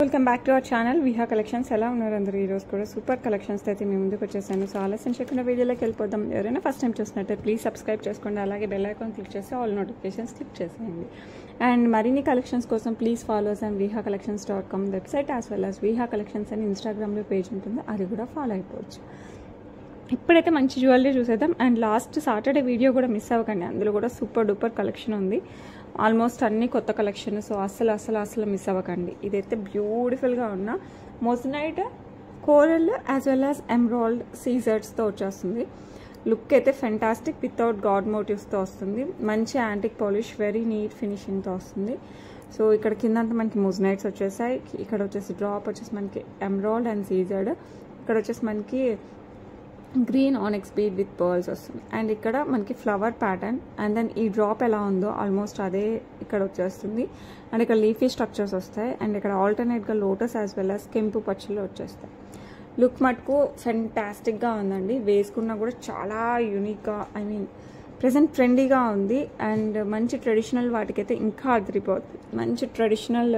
Welcome back to our channel Viha collections. ఎలా ఉన్నారు అందరూ? ఈరోజు కూడా సూపర్ కలెక్షన్స్ అయితే మేము ముందుకు వచ్చేసాను. సో ఆలస్యం చేయకుండా వీడియోలోకి వెళ్ళిపోదాం. ఎవరైనా ఫస్ట్ టైం చూసినట్టే ప్లీజ్ సబ్స్క్రైబ్ చేసుకోండి, అలాగే బెల్ ఐకాన్ క్లిక్ చేసి ఆల్ నోటిఫికేషన్స్ క్లిక్ చేసేయండి. అండ్ మరిన్ని కలెక్షన్స్ కోసం please follows and vihacollections.com website as well as Viha collections అని ఇన్స్టాగ్రామ్లో పేజ్ ఉంటుంది, అది కూడా ఫాలో అయిపోవచ్చు. ఇప్పుడైతే మంచి జ్యువెలరీ చూసేద్దాం. అండ్ లాస్ట్ సాటర్డే వీడియో కూడా మిస్ అవ్వకండి, అందులో కూడా సూపర్ డూపర్ కలెక్షన్ ఉంది. ఆల్మోస్ట్ అన్ని కొత్త కలెక్షన్, సో అసలు మిస్ అవ్వకండి. ఇదైతే బ్యూటిఫుల్గా ఉన్న moissanite coral as well as emerald సీజర్స్తో వచ్చేస్తుంది. లుక్ అయితే ఫెంటాస్టిక్ వితౌట్ గాడ్ మోటివ్స్తో వస్తుంది. మంచి యాంటిక్ పాలిష్, వెరీ నీట్ ఫినిషింగ్తో వస్తుంది. సో ఇక్కడ కిందంతా మనకి మోజనైట్స్ వచ్చేసాయి. ఇక్కడ వచ్చేసి డ్రాప్ వచ్చేసి మనకి ఎమరాల్డ్ అండ్ సీజర్డ్. ఇక్కడ వచ్చేసి మనకి గ్రీన్ ఆనెక్స్ బీడ్ విత్ పర్ల్స్ వస్తుంది. అండ్ ఇక్కడ మనకి ఫ్లవర్ ప్యాటర్న్, అండ్ దెన్ ఈ డ్రాప్ ఎలా ఉందో ఆల్మోస్ట్ అదే ఇక్కడ వచ్చేస్తుంది. అండ్ ఇక్కడ లీఫీ స్ట్రక్చర్స్ వస్తాయి. అండ్ ఇక్కడ ఆల్టర్నేట్గా లోటస్ యాజ్ వెల్ యాజ్ కెంపు పచ్చలు వచ్చేస్తాయి. లుక్ మటుకు ఫెంటాస్టిక్గా ఉందండి. వేసుకున్నా కూడా చాలా యూనిక్గా, ప్రెజెంట్ ట్రెండీగా ఉంది. అండ్ మంచి ట్రెడిషనల్ వాటికైతే ఇంకా అదిరిపోతుంది. మంచి ట్రెడిషనల్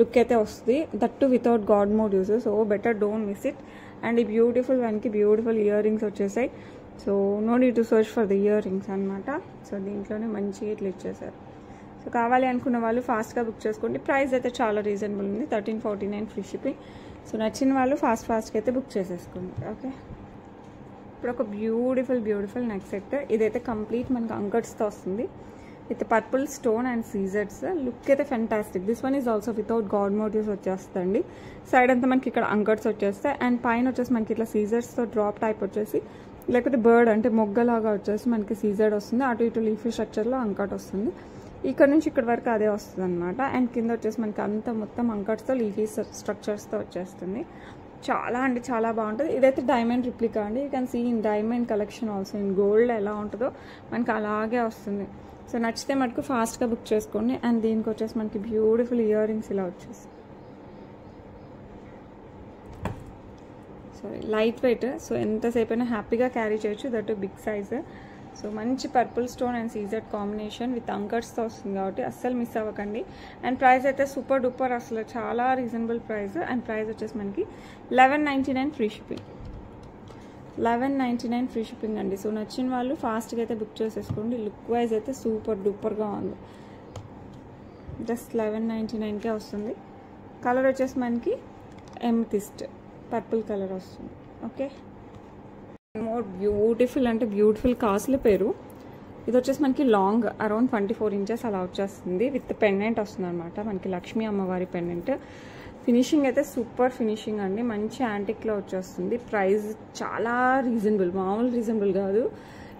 లుక్ అయితే వస్తుంది, that without god mode use. So better don't miss it. And ఈ బ్యూటిఫుల్ వన్కి బ్యూటిఫుల్ ఇయర్ రింగ్స్ వచ్చేసాయి. So no need to search for the earrings అనమాట. సో దీంట్లోనే మంచిగా ఇట్లా ఇచ్చేసారు. సో కావాలి అనుకున్న వాళ్ళు ఫాస్ట్గా బుక్ చేసుకోండి. ప్రైస్ అయితే చాలా రీజనబుల్ ఉంది, 1349 ఫ్రీ షిప్పింగ్. సో నచ్చిన వాళ్ళు ఫాస్ట్గా అయితే బుక్ చేసేసుకోండి. ఓకే, ఇప్పుడు ఒక బ్యూటిఫుల్ నెక్ సెట్. ఇదైతే కంప్లీట్ మనకి అంకట్స్తో వస్తుంది విత్ పర్పుల్ స్టోన్ అండ్ సీజర్స్. లుక్ అయితే fantastic. This one is also without god motifs వచ్చేస్తుంది. సైడ్ అంతా మనకి ఇక్కడ అంకట్స్ వచ్చేస్తాయి. అండ్ పైన వచ్చేసి మనకి ఇట్లా సీజర్స్తో డ్రాప్ టైప్ వచ్చేసి, లేకపోతే బర్డ్ అంటే మొగ్గలాగా వచ్చేసి మనకి సీజర్డ్ వస్తుంది. అటు ఇటు లీఫీ స్ట్రక్చర్లో అంకట్ వస్తుంది. ఇక్కడ నుంచి ఇక్కడ వరకు అదే వస్తుంది అనమాట. అండ్ కింద వచ్చేసి మనకి అంతా మొత్తం అంకట్స్తో లీఫీ స్ట్రక్చర్స్తో వచ్చేస్తుంది. చాలా అంటే చాలా బాగుంటుంది. ఇదైతే డైమండ్ రిప్లికా అండి. You can see in diamond collection also in gold ఎలా ఉంటుందో మనకి అలాగే వస్తుంది. సో నచ్చితే మటుకు ఫాస్ట్గా బుక్ చేసుకోండి. అండ్ దీనికి వచ్చేసి మనకి బ్యూటిఫుల్ ఇయర్ రింగ్స్ ఇలా వచ్చేసి, సారీ లైట్ వెయిట్. సో ఎంతసేపు అయినా హ్యాపీగా క్యారీ చేయొచ్చు, దట్ బిగ్ సైజ్. సో మంచి purple stone and CZ combination with అంకర్స్తో వస్తుంది కాబట్టి అస్సలు మిస్ అవ్వకండి. అండ్ ప్రైస్ అయితే సూపర్ డూపర్, అసలు చాలా రీజనబుల్ ప్రైస్. అండ్ ప్రైస్ వచ్చేసి మనకి 1199 ఫ్రీ షిప్పింగ్. 1199 ఫ్రీ షిప్పింగ్ అండి. సో నచ్చిన వాళ్ళు ఫాస్ట్గా అయితే బుక్ చేసేసుకోండి. లుక్ వైజ్ అయితే సూపర్ డూపర్గా ఉంది. జస్ట్ 1199కే వస్తుంది. కలర్ వచ్చేసి మనకి ఎమ్తిస్ట్ పర్పుల్ కలర్ వస్తుంది. ఓకే, మోర్ బ్యూటిఫుల్ అంటే బ్యూటిఫుల్ కాస్ట్లీ పేరు. ఇది వచ్చేసి మనకి లాంగ్ అరౌండ్ 24 ఇంచెస్ అలా వచ్చేస్తుంది. విత్ పెండెంట్ వస్తుంది అనమాట. మనకి లక్ష్మీ అమ్మవారి పెండెంట్. ఫినిషింగ్ అయితే సూపర్ ఫినిషింగ్ అండి, మంచి యాంటిక్లో వచ్చేస్తుంది. ప్రైస్ చాలా రీజనబుల్, మామూలు రీజనబుల్ కాదు.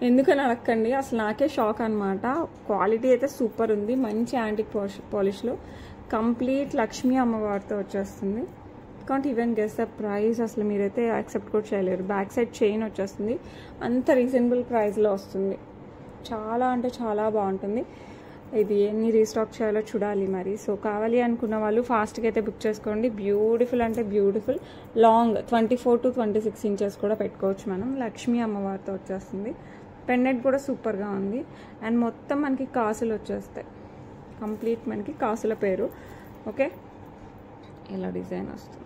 ఎందుకని అడగండి, అసలు నాకే షాక్ అనమాట. క్వాలిటీ అయితే సూపర్ ఉంది. మంచి యాంటిక్ పాలిష్లో కంప్లీట్ లక్ష్మీ అమ్మవారితో వచ్చేస్తుంది. Can't even guess the price, అసలు మీరైతే యాక్సెప్ట్ కూడా చేయలేరు. బ్యాక్ సైడ్ చైన్ వచ్చేస్తుంది, అంత రీజనబుల్ ప్రైస్లో వస్తుంది. చాలా అంటే చాలా బాగుంటుంది. ఇది ఎన్ని రీస్టాక్ చేయాలో చూడాలి మరి. సో కావాలి అనుకున్న వాళ్ళు ఫాస్ట్గా అయితే బుక్ చేసుకోండి. బ్యూటిఫుల్ అంటే బ్యూటిఫుల్ లాంగ్ 24 to 26 ఇంచెస్ కూడా పెట్టుకోవచ్చు మనం. లక్ష్మీ అమ్మవారితో వచ్చేస్తుంది. పెండెంట్ కూడా సూపర్గా ఉంది. అండ్ మొత్తం మనకి కాసులు వచ్చేస్తాయి. కంప్లీట్ మనకి కాసుల పేరు. ఓకే, ఇలా డిజైన్ వస్తుంది.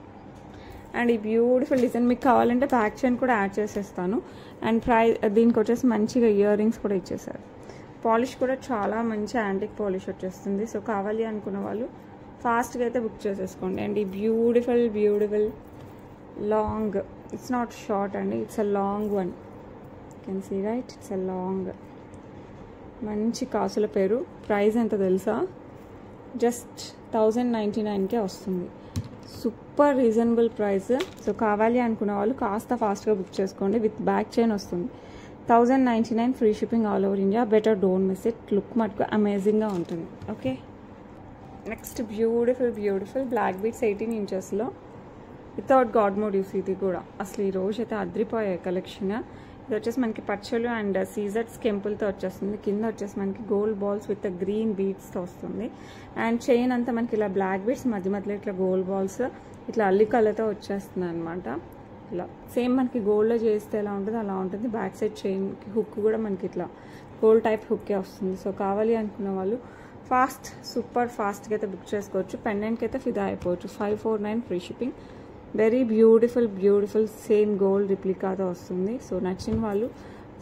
అండ్ ఈ బ్యూటిఫుల్ డిజైన్ మీకు కావాలంటే బ్యాక్ చైన్ కూడా యాడ్ చేసేస్తాను. అండ్ దీనికి వచ్చేసి మంచిగా ఇయర్ రింగ్స్ కూడా ఇచ్చేసారు. పాలిష్ కూడా చాలా మంచి యాంటిక్ పాలిష్ వచ్చేస్తుంది. సో కావాలి అనుకున్న వాళ్ళు ఫాస్ట్గా అయితే బుక్ చేసేసుకోండి. అండ్ ఈ beautiful long, it's not short అండి, it's a long one. Can see right, it's a long. మంచి కాసుల పేరు. ప్రైస్ ఎంత తెలుసా? జస్ట్ 1099కే వస్తుంది. Super reasonable price. సో కావాలి అనుకున్న వాళ్ళు కాస్త ఫాస్ట్గా బుక్ చేసుకోండి. విత్ బ్యాక్ చైన్ వస్తుంది. 1099 free shipping all over India. Better don't miss it. Look మటుకు అమేజింగ్గా ఉంటుంది. Okay, next beautiful black beads 18 ఇంచెస్లో వితౌట్ గాడ్ మోటివ్స్. ఇది కూడా అసలు ఈ రోజు అయితే అద్రిపోయాయి కలెక్షన్. ఇది వచ్చేసి మనకి పచ్చలు అండ్ సీజర్స్ కెంపుల్తో వచ్చేస్తుంది. కింద వచ్చేసి మనకి గోల్డ్ బాల్స్ విత్ గ్రీన్ బీడ్స్తో వస్తుంది. అండ్ చైన్ అంతా మనకి ఇలా బ్లాక్ బీడ్స్, మధ్యలో ఇట్లా గోల్డ్ బాల్స్ ఇట్లా అల్లికలతో వచ్చేస్తుంది అనమాట. ఇలా సేమ్ మనకి గోల్డ్లో చేస్తే ఎలా ఉంటుంది అలా ఉంటుంది. బ్యాక్ సైడ్ చైన్కి హుక్ కూడా మనకి ఇట్లా గోల్డ్ టైప్ హుక్కే వస్తుంది. సో కావాలి అనుకున్న వాళ్ళు సూపర్ ఫాస్ట్గా అయితే బుక్ చేసుకోవచ్చు. పెండెంట్కి అయితే ఫిదా అయిపోవచ్చు. 549 free shipping. Very beautiful same gold రిప్లికాతో వస్తుంది. సో నచ్చిన వాళ్ళు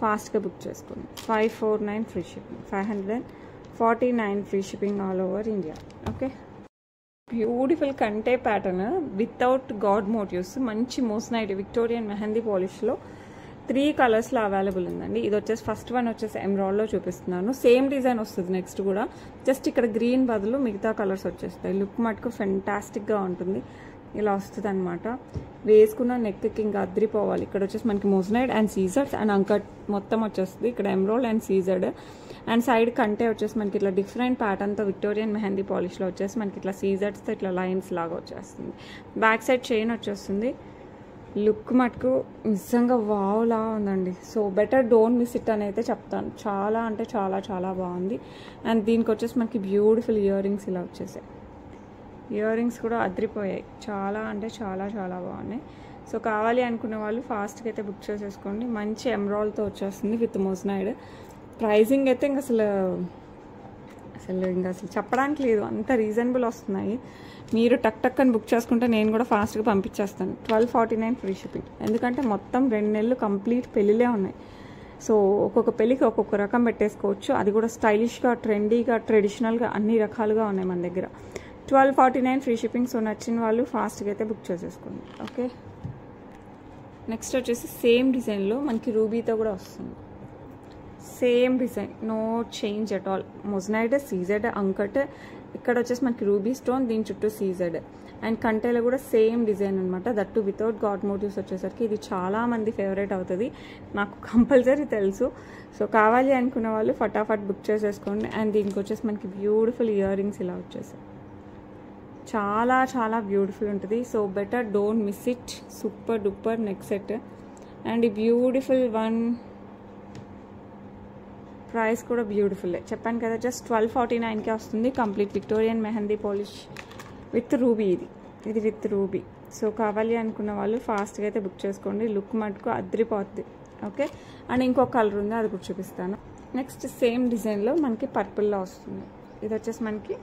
ఫాస్ట్గా బుక్ చేసుకోండి. 549 free shipping, 549 free shipping all over India. Okay, beautiful కంటే ప్యాటర్న్ వితౌట్ గాడ్ మోటివ్స్, మంచి మోస్నైట్ విక్టోరియన్ మెహందీ పాలిష్లో 3 కలర్స్లో అవైలబుల్ ఉందండి. ఇది వచ్చేసి ఫస్ట్ వన్ వచ్చేసి ఎమరాల్డ్లో చూపిస్తున్నాను. సేమ్ డిజైన్ వస్తుంది నెక్స్ట్ కూడా, జస్ట్ ఇక్కడ గ్రీన్ బదులు మిగతా కలర్స్ వచ్చేస్తాయి. లుక్ మటుకు ఫెంటాస్టిక్గా ఉంటుంది. ఇలా వస్తుంది అనమాట. వేసుకున్న నెక్కి ఇంకా అద్రిపోవాలి. ఇక్కడ వచ్చేసి మనకి మోస్నైడ్ అండ్ సీజర్స్ అండ్ అంకట్ మొత్తం వచ్చేస్తుంది. ఇక్కడ emerald and CZ and side కంటే వచ్చేసి మనకి ఇట్లా డిఫరెంట్ ప్యాటర్న్తో విక్టోరియన్ మెహందీ పాలిష్లో వచ్చేసి మనకి ఇట్లా సీజర్స్తో ఇట్లా లైన్స్ లాగా వచ్చేస్తుంది. బ్యాక్ సైడ్ చైన్ వచ్చేస్తుంది. లుక్ మటుకు నిజంగా వావ్లా ఉందండి. So better don't miss it అని అయితే చెప్తాను. చాలా అంటే చాలా బాగుంది. అండ్ దీనికి వచ్చేసి మనకి బ్యూటిఫుల్ ఇయర్ రింగ్స్ ఇలా వచ్చేసాయి. ఇయర్ రింగ్స్ కూడా అద్రిపోయాయి. చాలా అంటే చాలా బాగున్నాయి. సో కావాలి అనుకున్న వాళ్ళు ఫాస్ట్గా అయితే బుక్ చేసేసుకోండి. మంచి ఎమరాల్డ్తో వచ్చేస్తుంది విత్ మోస్నైడ్. ప్రైజింగ్ అయితే ఇంకా అసలు చెప్పడానికి లేదు, అంత రీజనబుల్ వస్తున్నాయి. మీరు టక్ అని బుక్ చేసుకుంటే నేను కూడా ఫాస్ట్గా పంపించేస్తాను. 1249 ఫ్రీ షిప్పింగ్. ఎందుకంటే మొత్తం 2 నెలలు కంప్లీట్ పెళ్ళిలే ఉన్నాయి. సో ఒక్కొక్క పెళ్ళికి ఒక్కొక్క రకం పెట్టేసుకోవచ్చు. అది కూడా స్టైలిష్గా, ట్రెండీగా, ట్రెడిషనల్గా అన్ని రకాలుగా ఉన్నాయి మన దగ్గర. 1249 ఫ్రీ షిప్పింగ్. సో నచ్చిన వాళ్ళు ఫాస్ట్గా అయితే బుక్ చేసేసుకోండి. ఓకే, నెక్స్ట్ వచ్చేసి సేమ్ డిజైన్లో మనకి రూబీతో కూడా వస్తుంది. Same design, no change at all. Moissanite, CZ, uncut, ఇక్కడ వచ్చేసి మనకి రూబీ స్టోన్, దీని చుట్టూ సీజెడ్ అండ్ కంటేలో కూడా సేమ్ డిజైన్ అనమాట. దట్టు వితౌట్ గాడ్ మోటివ్స్ వచ్చేసరికి ఇది చాలా మంది ఫేవరెట్ అవుతుంది, నాకు కంపల్సరీ తెలుసు. సో కావాలి అనుకున్న వాళ్ళు ఫటాఫట్ బుక్ చేసేసుకోండి. అండ్ దీనికి వచ్చేసి మనకి బ్యూటిఫుల్ ఇయర్ రింగ్స్ ఇలా వచ్చేసాయి. చాలా బ్యూటిఫుల్ ఉంటుంది. So better don't miss it. Super duper neck set. And ఈ బ్యూటిఫుల్ వన్ ప్రైస్ కూడా బ్యూటిఫుల్లే, చెప్పాను కదా. జస్ట్ 1249కే వస్తుంది. Complete Victorian mehndi polish with ruby. ఇది విత్ రూబీ. సో కావాలి అనుకున్న వాళ్ళు ఫాస్ట్గా అయితే బుక్ చేసుకోండి. లుక్ మటుకు అద్రిపోద్ది. ఓకే, అండ్ ఇంకొక కలర్ ఉంది, అది కూడా చూపిస్తాను. నెక్స్ట్ సేమ్ డిజైన్లో మనకి పర్పుల్లో వస్తుంది. ఇది వచ్చేసి మనకి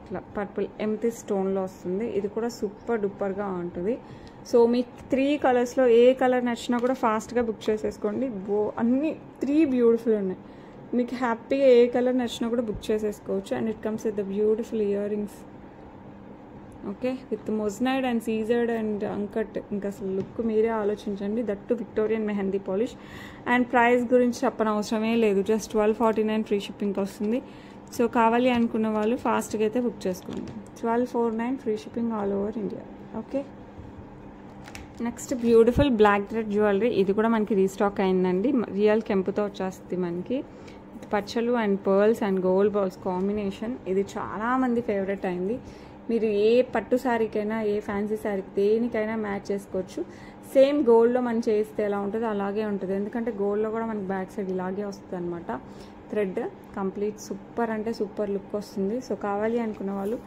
ఇట్లా పర్పుల్ ఎమ్తి స్టోన్లో వస్తుంది. ఇది కూడా సూపర్ డూపర్గా ఉంటుంది. సో మీకు 3 కలర్స్లో ఏ కలర్ నచ్చినా కూడా ఫాస్ట్గా బుక్ చేసేసుకోండి. అన్ని 3 బ్యూటిఫుల్ ఉన్నాయి. మీకు హ్యాపీగా ఏ కలర్ నచ్చినా కూడా బుక్ చేసేసుకోవచ్చు. And it comes with the beautiful earrings. Okay, with moissanite and CZ and uncut. ఇంకా అసలు లుక్ మీరే ఆలోచించండి. That Victorian mehndi polish. And price గురించి చెప్పనవసరమే లేదు. జస్ట్ 1249 ఫ్రీ షిప్పింగ్కి వస్తుంది. సో కావాలి అనుకున్న వాళ్ళు ఫాస్ట్గా అయితే బుక్ చేసుకోండి. 1249 free shipping all over India. Okay, next beautiful black thread jewellery. ఇది కూడా మనకి రీస్టాక్ అయిందండి. రియల్ కెంపుతో వచ్చేస్తుంది మనకి. పచ్చలు and pearls and gold balls combination. ఇది చాలామంది ఫేవరెట్ అయింది. మీరు ఏ పట్టు శారీకైనా, ఏ ఫ్యాన్సీ శారీకి, దేనికైనా మ్యాచ్ చేసుకోవచ్చు. సేమ్ గోల్డ్లో మనం చేస్తే ఎలా ఉంటుందో అలాగే ఉంటుంది. ఎందుకంటే గోల్డ్లో కూడా మనకి బ్యాక్ సైడ్ ఇలాగే వస్తుంది అనమాట. థ్రెడ్ కంప్లీట్ సూపర్ అంటే సూపర్ లుక్ వస్తుంది. సో కావాలి అనుకున్న వాళ్ళు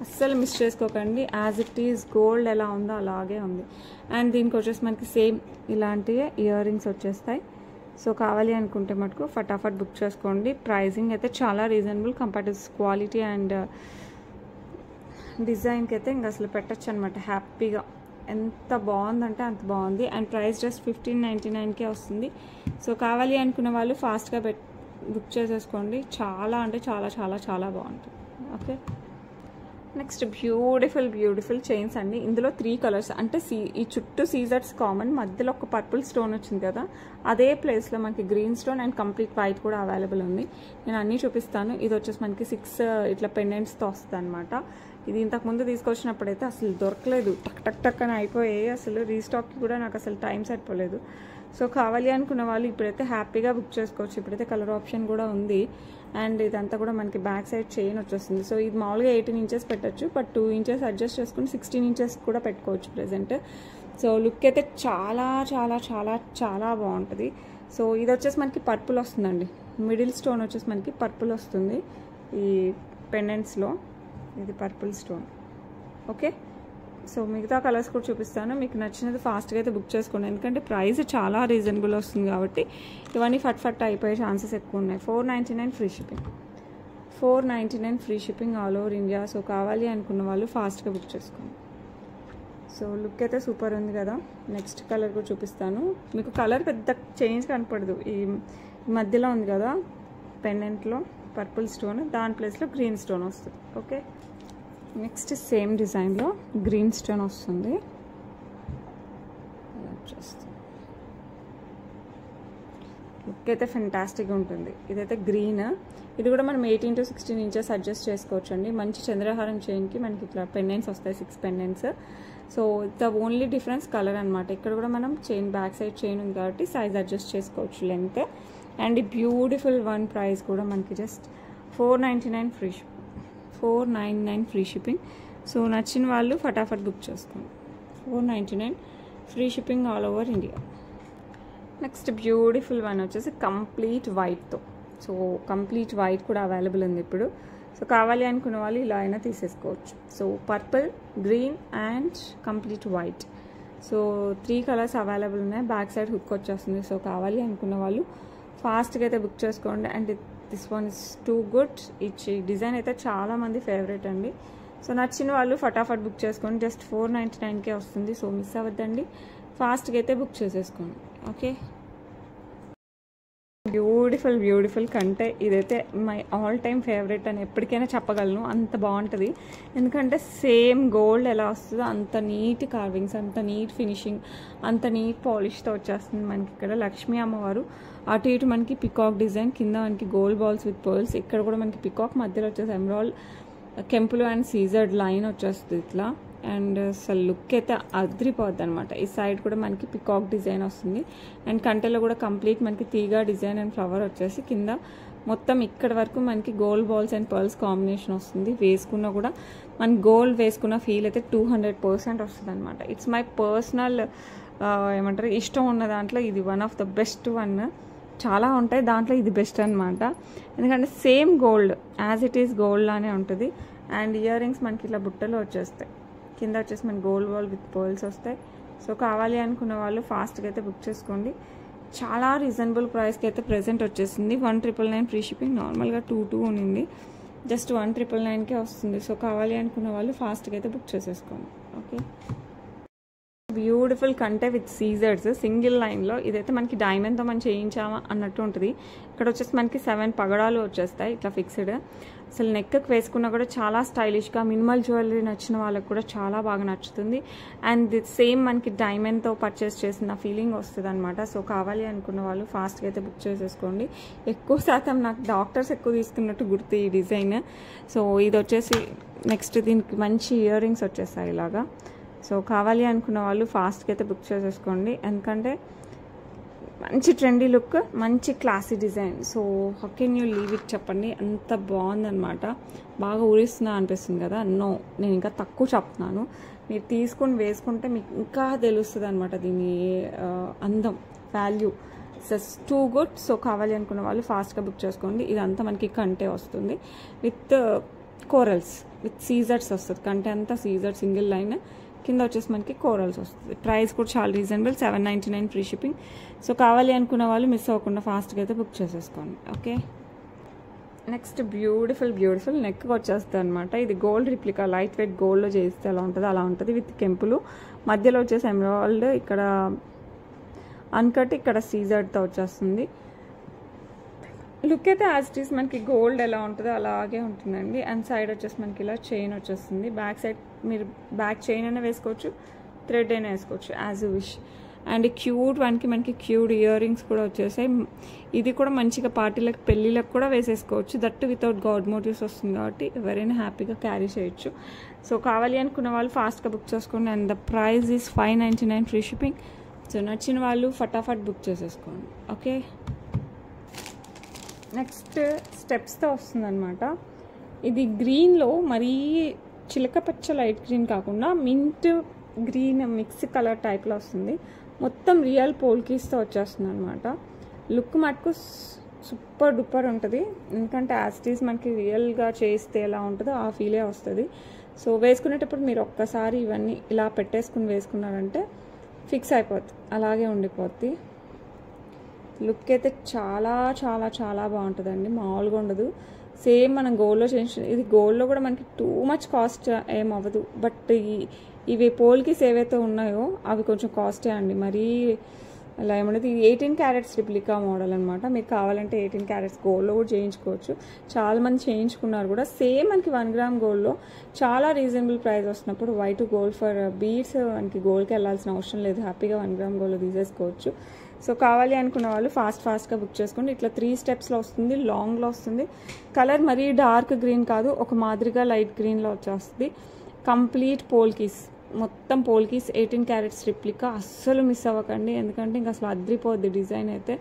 అస్సలు మిస్ చేసుకోకండి. యాజ్ ఇట్ ఈజ్ గోల్డ్ ఎలా ఉందో అలాగే ఉంది. అండ్ దీనికి వచ్చేసి మనకి సేమ్ ఇలాంటివే ఇయర్ రింగ్స్ వచ్చేస్తాయి. సో కావాలి అనుకుంటే మటుకు ఫటాఫట్ బుక్ చేసుకోండి. ప్రైజింగ్ అయితే చాలా reasonable compare to quality and డిజైన్కి అయితే ఇంకా అసలు పెట్టచ్చు అనమాట హ్యాపీగా. ఎంత బాగుందంటే అంత బాగుంది. అండ్ ప్రైస్ జస్ట్ 1599కే వస్తుంది. సో కావాలి అనుకున్న వాళ్ళు ఫాస్ట్గా బుక్ చేసేసుకోండి. చాలా అంటే చాలా బాగుంటుంది. ఓకే, నెక్స్ట్ బ్యూటిఫుల్ చైన్స్ అండి. ఇందులో 3 కలర్స్ అంటే ఈ చుట్టూ సీజర్స్ కామన్, మధ్యలో ఒక పర్పుల్ స్టోన్ వచ్చింది కదా, అదే ప్లేస్లో మనకి green stone and complete white కూడా అవైలబుల్ ఉంది. నేను అన్నీ చూపిస్తాను. ఇది వచ్చేసి మనకి 6 ఇట్లా పెండెంట్స్తో వస్తుంది అనమాట. ఇది ఇంతకుముందు తీసుకొచ్చినప్పుడైతే అసలు దొరకలేదు, టక్ అని అయిపోయాయి. అసలు రీస్టాక్కి కూడా నాకు అసలు టైం సరిపోలేదు. సో కావాలి అనుకున్న వాళ్ళు ఇప్పుడైతే హ్యాపీగా బుక్ చేసుకోవచ్చు. ఇప్పుడైతే కలర్ ఆప్షన్ కూడా ఉంది. అండ్ ఇదంతా కూడా మనకి బ్యాక్ సైడ్ చైన్ వచ్చేస్తుంది. సో ఇది మామూలుగా 18 ఇంచెస్ పెట్టచ్చు, బట్ 2 ఇంచెస్ అడ్జస్ట్ చేసుకుని 16 ఇంచెస్ కూడా పెట్టుకోవచ్చు ప్రెజెంట్. సో లుక్ అయితే చాలా బాగుంటుంది. సో ఇది వచ్చేసి మనకి పర్పుల్ వస్తుందండి. మిడిల్ స్టోన్ వచ్చేసి మనకి పర్పుల్ వస్తుంది ఈ పెండెంట్స్లో. ఇది పర్పుల్ స్టోన్. ఓకే, సో మిగతా కలర్స్ కూడా చూపిస్తాను. మీకు నచ్చినది ఫాస్ట్గా అయితే బుక్ చేసుకోండి. ఎందుకంటే ప్రైస్ చాలా రీజనబుల్ వస్తుంది కాబట్టి ఇవన్నీ ఫట్ అయిపోయే ఛాన్సెస్ ఎక్కువ ఉన్నాయి. 499 free shipping. 499 free shipping all over India. So కావాలి అనుకున్న వాళ్ళు ఫాస్ట్గా బుక్ చేసుకోండి. సో లుక్ అయితే సూపర్ ఉంది కదా. నెక్స్ట్ కలర్ కూడా చూపిస్తాను మీకు. కలర్ పెద్ద చేంజ్ కనపడదు, ఈ మధ్యలో ఉంది కదా పెండెంట్లో పర్పుల్ స్టోన్, దాని ప్లేస్లో గ్రీన్ స్టోన్ వస్తుంది. ఓకే, నెక్స్ట్ సేమ్ డిజైన్లో గ్రీన్ స్టోన్ వస్తుంది. లుక్ అయితే ఫెంటాస్టిక్గా ఉంటుంది. ఇదైతే గ్రీన్, ఇది కూడా మనం 18 to 16 ఇంచెస్ అడ్జస్ట్ చేసుకోవచ్చు అండి. మంచి చంద్రహారం చైన్కి మనకి ఇట్లా పెండెంట్స్ వస్తాయి, 6 pendants. So the only difference colour అనమాట. ఇక్కడ కూడా మనం చైన్ బ్యాక్ సైడ్ చైన్ ఉంది కాబట్టి సైజ్ అడ్జస్ట్ చేసుకోవచ్చు లెంత్. అండ్ ఈ బ్యూటిఫుల్ వన్ ప్రైస్ కూడా మనకి just 499 free shipping, 499 free shipping. So నచ్చిన వాళ్ళు ఫటాఫట్ బుక్ చేసుకోండి. 499 free shipping all over India. Next beautiful one వచ్చేసి కంప్లీట్ వైట్తో. సో కంప్లీట్ వైట్ కూడా అవైలబుల్ ఉంది ఇప్పుడు. సో కావాలి అనుకున్న వాళ్ళు ఇలా అయినా తీసేసుకోవచ్చు. So purple, green and complete white. So 3 colours available ఉన్నాయి. బ్యాక్ సైడ్ హుక్ వచ్చేస్తుంది. సో కావాలి అనుకున్న వాళ్ళు ఫాస్ట్గా అయితే బుక్ చేసుకోండి. And this one is too good. ఈ డిజైన్ అయితే చాలామంది ఫేవరెట్ అండి. సో నచ్చిన వాళ్ళు ఫటాఫట్ బుక్ చేసుకోండి. జస్ట్ 499కే వస్తుంది. సో మిస్ అవ్వద్దండి, ఫాస్ట్గా అయితే బుక్ చేసేసుకోండి. ఓకే, బ్యూటిఫుల్ బ్యూటిఫుల్ కంటే ఇదైతే మై ఆల్ టైమ్ ఫేవరెట్ అని ఎప్పటికైనా చెప్పగలను. అంత బాగుంటుంది. ఎందుకంటే సేమ్ గోల్డ్ ఎలా వస్తుందో అంత నీట్ కార్వింగ్స్, అంత నీట్ ఫినిషింగ్, అంత నీట్ పాలిష్తో వచ్చేస్తుంది మనకి. ఇక్కడ లక్ష్మీ అమ్మవారు అటు ఇటు మనకి పికాక్ డిజైన్, కింద మనకి గోల్డ్ బాల్స్ విత్ పర్ల్స్. ఇక్కడ కూడా మనకి పికాక్, మధ్యలో వచ్చేసి ఎమరాల్డ్ కెంపులు అండ్ సీజర్డ్ లైన్ వచ్చేస్తుంది ఇట్లా. అండ్ అసలు లుక్ అయితే అదిరిపోద్ది అనమాట. ఈ సైడ్ కూడా మనకి పికాక్ డిజైన్ వస్తుంది. అండ్ కంటెలో కూడా కంప్లీట్ మనకి తీగా డిజైన్ అండ్ ఫ్లవర్ వచ్చేసి కింద మొత్తం ఇక్కడ వరకు మనకి gold balls and pearls combination వస్తుంది. వేసుకున్నా కూడా మన గోల్డ్ వేసుకున్న ఫీల్ అయితే 200% వస్తుంది అనమాట. ఇట్స్ మై పర్సనల్ ఏమంటారు ఇష్టం ఉన్న దాంట్లో ఇది one of the best one. చాలా ఉంటాయి, దాంట్లో ఇది బెస్ట్ అనమాట. ఎందుకంటే same gold as it is gold లానే ఉంటుంది. అండ్ ఇయర్ రింగ్స్ మనకి ఇట్లా బుట్టలో వచ్చేస్తాయి. కింద వచ్చేసి మనకి గోల్డ్ బాల్ విత్ పర్ల్స్ వస్తాయి. సో కావాలి అనుకున్న వాళ్ళు ఫాస్ట్గా అయితే బుక్ చేసుకోండి. చాలా రీజనబుల్ ప్రైస్కి అయితే ప్రెజెంట్ వచ్చేసింది. 1999 ఫ్రీ షిప్పింగ్. నార్మల్గా 22 ఉన్నింది, జస్ట్ 1999కే వస్తుంది. సో కావాలి అనుకున్న వాళ్ళు ఫాస్ట్గా అయితే బుక్ చేసేసుకోండి. ఓకే, బ్యూటిఫుల్ కంటే విత్ సీజర్స్ సింగిల్ లైన్లో. ఇదైతే మనకి డైమండ్తో మనం చేయించామా అన్నట్టు ఉంటుంది. ఇక్కడ వచ్చేసి మనకి 7 పగడాలు వచ్చేస్తాయి ఇట్లా ఫిక్స్డ్. అసలు నెక్కి వేసుకున్నా కూడా చాలా స్టైలిష్గా, మినిమల్ జ్యువెలరీ నచ్చిన వాళ్ళకి కూడా చాలా బాగా నచ్చుతుంది. అండ్ సేమ్ మనకి డైమండ్తో పర్చేస్ చేసిన ఫీలింగ్ వస్తుంది అనమాట. సో కావాలి అనుకున్న వాళ్ళు ఫాస్ట్గా అయితే బుక్ చేసేసుకోండి. ఎక్కువ శాతం నాకు డాక్టర్స్ ఎక్కువ తీసుకున్నట్టు గుర్తు ఈ డిజైన్. సో ఇది వచ్చేసి నెక్స్ట్ దీనికి మంచి ఇయర్ రింగ్స్ వచ్చేస్తాయి ఇలాగా. సో కావాలి అనుకున్న వాళ్ళు ఫాస్ట్గా అయితే బుక్ చేసేసుకోండి. ఎందుకంటే మంచి ట్రెండీ లుక్, మంచి classy design. So how can you leave it చెప్పండి, అంత బాగుందనమాట. బాగా ఊరిస్తున్నా అనిపిస్తుంది కదా. నో, నేను ఇంకా తక్కువ చెప్తున్నాను. మీరు తీసుకొని వేసుకుంటే మీకు ఇంకా తెలుస్తుంది అనమాట దీని అందం, value. It's too good. So కావాలి అనుకున్న వాళ్ళు ఫాస్ట్గా బుక్ చేసుకోండి. ఇదంతా మనకి కంటే వస్తుంది విత్ కోరల్స్, విత్ సీజర్స్ వస్తుంది. కంటే అంతా సీజర్ సింగిల్ లైన్, కింద వచ్చేసి మనకి కోరల్స్ వస్తుంది. ప్రైస్ కూడా చాలా రీజనబుల్, 799 ఫ్రీ షిప్పింగ్. సో కావాలి అనుకున్న వాళ్ళు మిస్ అవ్వకుండా ఫాస్ట్గా అయితే బుక్ చేసేసుకోండి. Okay, next beautiful beautiful neck వచ్చేస్తుంది అనమాట. ఇది గోల్డ్ రిప్లికా, లైట్ వెయిట్ గోల్డ్లో చేస్తే ఎలా ఉంటుంది అలా ఉంటుంది. విత్ కెంపులు, మధ్యలో వచ్చేసి ఎమరాల్డ్, ఇక్కడ అన్కట్, ఇక్కడ సీజర్డ్తో వచ్చేస్తుంది. లుక్ అయితే యాజ్ ఇట్ ఈస్ మనకి గోల్డ్ ఎలా ఉంటుందో అలాగే ఉంటుందండి. అండ్ సైడ్ వచ్చేసి మనకి ఇలా చైన్ వచ్చేస్తుంది. బ్యాక్ సైడ్ మీరు బ్యాక్ చైన్ అయినా వేసుకోవచ్చు, థ్రెడ్ అయినా వేసుకోవచ్చు as you wish. And cute వన్కి మనకి క్యూట్ ఇయర్ రింగ్స్ కూడా వచ్చేసాయి. ఇది కూడా మంచిగా పార్టీలకు, పెళ్ళిళ్ళకి కూడా వేసేసుకోవచ్చు. దట్టు వితౌట్ గాడ్ మోటివ్స్ వస్తుంది కాబట్టి ఎవరైనా హ్యాపీగా క్యారీ చేయొచ్చు. సో కావాలి అనుకున్న వాళ్ళు ఫాస్ట్గా బుక్ చేసుకోండి. And the price is 599 free shipping. So నచ్చిన వాళ్ళు ఫటాఫట్ బుక్ చేసేసుకోండి. ఓకే, నెక్స్ట్ స్టెప్స్తో వస్తుందన్నమాట. ఇది గ్రీన్లో మరీ చిలక పచ్చ లైట్ గ్రీన్ కాకుండా మింట్ గ్రీన్ మిక్స్ కలర్ టైప్లో వస్తుంది. మొత్తం రియల్ పోల్కీస్తో వచ్చేస్తుంది అనమాట. లుక్ మటుకు సూపర్ డూపర్ ఉంటుంది. ఎందుకంటే యాజ్ ఇట్ ఈస్ మనకి రియల్గా చేస్తే ఎలా ఉంటుందో ఆ ఫీలే వస్తుంది. సో వేసుకునేటప్పుడు మీరు ఒక్కసారి ఇవన్నీ ఇలా పెట్టేసుకుని వేసుకున్నారంటే ఫిక్స్ అయిపోద్ది, అలాగే ఉండిపోద్ది. లుక్ అయితే చాలా చాలా చాలా బాగుంటుందండి, మామూలుగా ఉండదు. సేమ్ మనం గోల్డ్లో చేయించు, ఇది గోల్డ్లో కూడా మనకి టూ మచ్ కాస్ట్ ఏం అవ్వదు. బట్ ఇవి పోల్కి ఏవైతే ఉన్నాయో అవి కొంచెం కాస్టే అండి. మరీ అలా ఏమన్నది 18 క్యారెట్స్ రిప్లికా మోడల్ అనమాట. మీకు కావాలంటే 18 క్యారెట్స్ గోల్డ్లో కూడా చేయించుకోవచ్చు. చాలామంది చేయించుకున్నారు కూడా. సేమ్ మనకి 1 గ్రామ్ గోల్డ్లో చాలా రీజనబుల్ ప్రైస్ వస్తున్నప్పుడు why to gold for beads, మనకి గోల్డ్కి వెళ్ళాల్సిన అవసరం లేదు. హ్యాపీగా 1 గ్రామ్ గోల్డ్లో తీసేసుకోవచ్చు. సో కావాలి అనుకున్న వాళ్ళు ఫాస్ట్గా బుక్ చేసుకోండి. ఇట్లా 3 స్టెప్స్లో వస్తుంది, లాంగ్లో వస్తుంది. కలర్ మరీ డార్క్ గ్రీన్ కాదు, ఒక మాదిరిగా లైట్ గ్రీన్లో వచ్చేస్తుంది. కంప్లీట్ పోల్కీస్, మొత్తం పోల్కీస్ 18 క్యారెట్స్ రిప్లికా. అస్సలు మిస్ అవ్వకండి, ఎందుకంటే ఇంకా అసలు అద్రిపోద్ది డిజైన్ అయితే.